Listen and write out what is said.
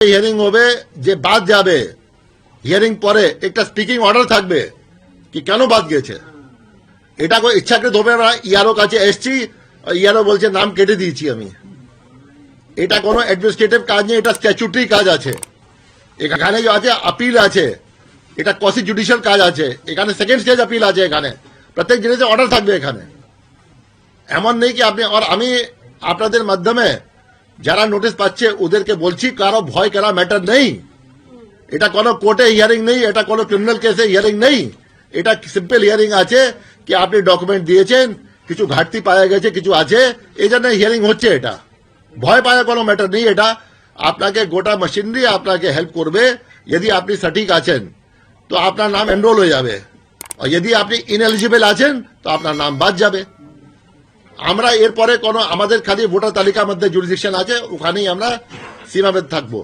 Hearing হবে, যে বাদ যাবে হিয়ারিং পরে একটা স্পিকিং অর্ডার থাকবে কি কেন বাদ গেছে। এটা કોઈ ইচ্ছাকৃত হবে না। ইয়ারও কাছে এসছি, ইয়ারও বলছে নাম কেটে দিয়েছি আমি। এটা কোনো অ্যাডমিনিস্ট্রেটিভ কাজ নেই, এটা স্ট্যাচুটারি কাজ আছে। এখানে যে আছে আপিল আছে, এটা কোয়াসি জুডিশিয়াল কাজ আছে। এখানে সেকেন্ড স্টেজ আপিল আছে। এখানে প্রত্যেক জিনিসের অর্ডার থাকবে। এখানে এমন নেই কি আপনি। আর আমি আপনাদের মাধ্যমে যারা নোটিশ পাচ্ছে ওদেরকে বলছি, কারো ভয় করা ম্যাটার নেই। এটা কোনো কোর্টে হিয়ারিং নেই, এটা কোনো ক্রিমিনাল কেসে হিয়ারিং নেই। এটা সিম্পল হিয়ারিং আছে কি আপনি ডকুমেন্ট দিয়েছেন, কিছু ঘাটতি পাওয়া গেছে, কিছু আছে, এই জন্য হিয়ারিং হচ্ছে। এটা ভয় পাওয়ার কোনো ম্যাটার নেই। এটা আপনাকে গোটা মেশিনারি আপনাকে হেল্প করবে। যদি আপনি সঠিক আছেন তো আপনার নাম এনরোল হয়ে যাবে, আর যদি আপনি ইনএলিজিবল আছেন তো আপনার নাম বাদ যাবে। আমরা এরপরে কোনো আমাদের খালি ভোটার তালিকার মধ্যে জুরিডিকশন আছে, ওখানেই আমরা সীমাবদ্ধ থাকবো।